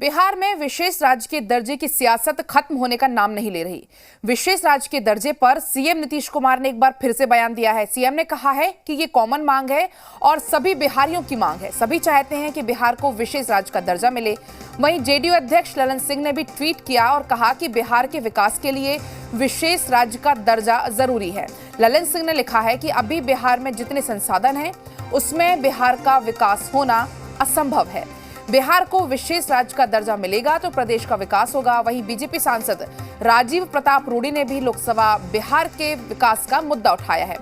बिहार में विशेष राज्य के दर्जे की सियासत खत्म होने का नाम नहीं ले रही। विशेष राज्य के दर्जे पर सीएम नीतीश कुमार ने एक बार फिर से बयान दिया है। सीएम ने कहा है कि ये कॉमन मांग है और सभी बिहारियों की मांग है। सभी चाहते हैं कि बिहार को विशेष राज्य का दर्जा मिले। वहीं जेडीयू अध्यक्ष ललन सिंह ने भी ट्वीट किया और कहा कि बिहार के विकास के लिए विशेष राज्य का दर्जा जरूरी है। ललन सिंह ने लिखा है कि अभी बिहार में जितने संसाधन हैं उसमें बिहार का विकास होना असंभव है। बिहार को विशेष राज्य का दर्जा मिलेगा तो प्रदेश का विकास होगा। वहीं बीजेपी सांसद राजीव प्रताप रूडी ने भी लोकसभा बिहार के विकास का मुद्दा उठाया है।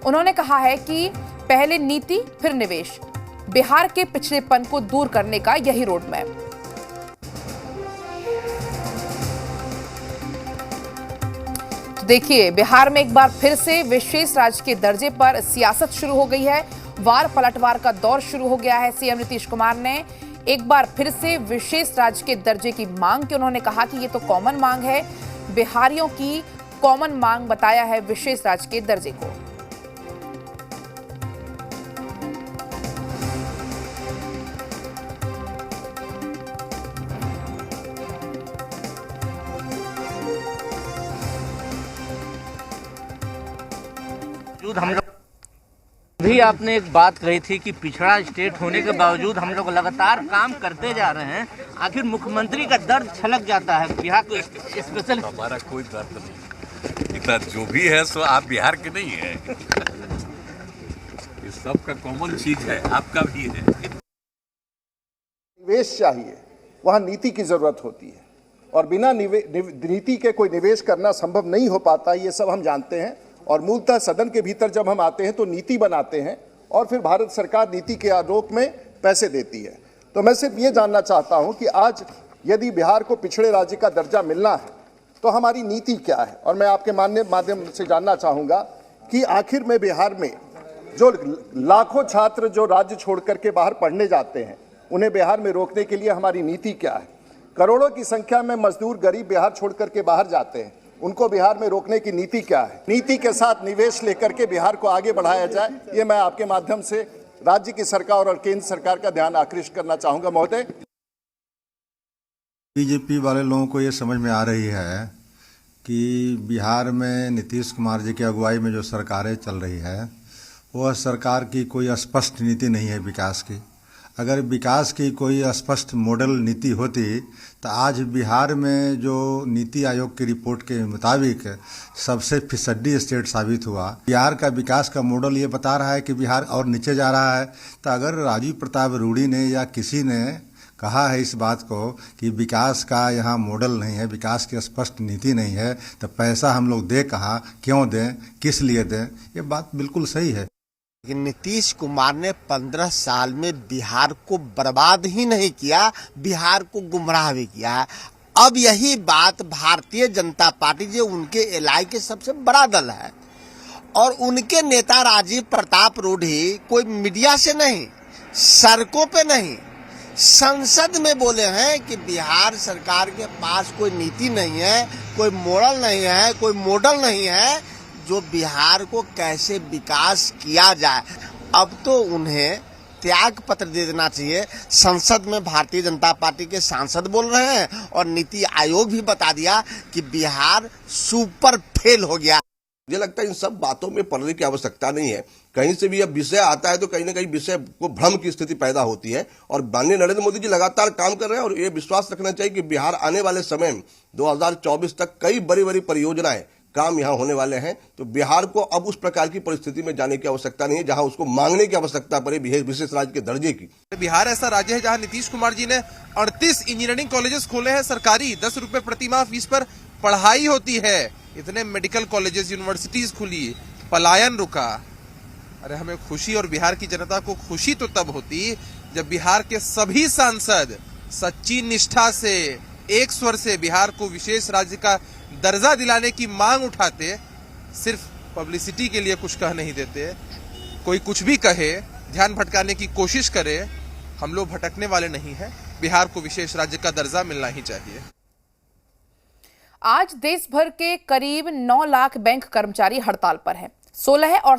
उन्होंने कहा है कि पहले नीति फिर निवेश, बिहार के पिछड़ेपन को दूर करने का यही रोड मैप। देखिए, बिहार में एक बार फिर से विशेष राज्य के दर्जे पर सियासत शुरू हो गई है। वार पलटवार का दौर शुरू हो गया है। सीएम नीतीश कुमार ने एक बार फिर से विशेष राज्य के दर्जे की मांग की। उन्होंने कहा कि ये तो कॉमन मांग है, बिहारियों की कॉमन मांग बताया है विशेष राज्य के दर्जे को। हम लोग भी आपने एक बात कही थी कि पिछड़ा स्टेट होने के बावजूद हम लोग लगातार काम करते जा रहे हैं। आखिर मुख्यमंत्री का दर्द छलक जाता है बिहार को स्पेशल। हमारा कोई दर्द नहीं, इतना जो भी है सो आप बिहार के नहीं है। ये सब का कॉमन चीज है, आपका भी है। निवेश चाहिए, वहाँ नीति की जरूरत होती है और बिना नीति के कोई निवेश करना संभव नहीं हो पाता। ये सब हम जानते हैं और मूलतः सदन के भीतर जब हम आते हैं तो नीति बनाते हैं और फिर भारत सरकार नीति के आलोक में पैसे देती है। तो मैं सिर्फ ये जानना चाहता हूं कि आज यदि बिहार को पिछड़े राज्य का दर्जा मिलना है तो हमारी नीति क्या है। और मैं आपके माध्यम से जानना चाहूँगा कि आखिर में बिहार में जो लाखों छात्र जो राज्य छोड़ करके बाहर पढ़ने जाते हैं उन्हें बिहार में रोकने के लिए हमारी नीति क्या है। करोड़ों की संख्या में मजदूर गरीब बिहार छोड़ करके बाहर जाते हैं, उनको बिहार में रोकने की नीति क्या है। नीति के साथ निवेश लेकर के बिहार को आगे बढ़ाया जाए, ये मैं आपके माध्यम से राज्य की सरकार और केंद्र सरकार का ध्यान आकृष्ट करना चाहूंगा। महोदय, बीजेपी वाले लोगों को ये समझ में आ रही है कि बिहार में नीतीश कुमार जी की अगुवाई में जो सरकारें चल रही है वह सरकार की कोई स्पष्ट नीति नहीं है विकास की। अगर विकास की कोई स्पष्ट मॉडल नीति होती तो आज बिहार में जो नीति आयोग की रिपोर्ट के मुताबिक सबसे फिसड्डी स्टेट साबित हुआ। बिहार का विकास का मॉडल ये बता रहा है कि बिहार और नीचे जा रहा है। तो अगर राजीव प्रताप रूडी ने या किसी ने कहा है इस बात को कि विकास का यहाँ मॉडल नहीं है, विकास की स्पष्ट नीति नहीं है, तो पैसा हम लोग दें कहाँ, क्यों दें, किस लिए दें, ये बात बिल्कुल सही है। नीतीश कुमार ने 15 साल में बिहार को बर्बाद ही नहीं किया, बिहार को गुमराह भी किया है। अब यही बात भारतीय जनता पार्टी जो उनके एलआई के सबसे बड़ा दल है और उनके नेता राजीव प्रताप रूडी कोई मीडिया से नहीं, सड़कों पे नहीं, संसद में बोले हैं कि बिहार सरकार के पास कोई नीति नहीं है, कोई मॉडल नहीं है, कोई मॉडल नहीं है जो बिहार को कैसे विकास किया जाए। अब तो उन्हें त्याग पत्र दे देना चाहिए। संसद में भारतीय जनता पार्टी के सांसद बोल रहे हैं और नीति आयोग भी बता दिया कि बिहार सुपर फेल हो गया। मुझे लगता है इन सब बातों में पढ़ने की आवश्यकता नहीं है। कहीं से भी अब विषय आता है तो कहीं ना कहीं विषय को भ्रम की स्थिति पैदा होती है और माननीय नरेंद्र मोदी जी लगातार काम कर रहे हैं और ये विश्वास रखना चाहिए कि बिहार आने वाले समय में 2024 तक कई बड़ी बड़ी परियोजनाएं काम यहाँ होने वाले हैं। तो बिहार को अब उस प्रकार की परिस्थिति में जाने की आवश्यकता नहीं है जहां उसको मांगने की आवश्यकता पड़े विशेष राज्य के दर्जे की। बिहार ऐसा राज्य है जहां नीतीश कुमार जी ने 38 इंजीनियरिंग कॉलेजेस खोले हैं सरकारी। 10 रुपए प्रति माह फीस पर पढ़ाई होती है। इतने मेडिकल कॉलेजेस, यूनिवर्सिटीज खुली, पलायन रुका। अरे हमें खुशी और बिहार की जनता को खुशी तो तब होती जब बिहार के सभी सांसद सच्ची निष्ठा से एक स्वर से बिहार को विशेष राज्य का दर्जा दिलाने की मांग उठाते। सिर्फ पब्लिसिटी के लिए कुछ कह नहीं देते। कोई कुछ भी कहे, ध्यान भटकाने की कोशिश करे, हम लोग भटकने वाले नहीं हैं। बिहार को विशेष राज्य का दर्जा मिलना ही चाहिए। आज देश भर के करीब 9 लाख बैंक कर्मचारी हड़ताल पर हैं। 16 और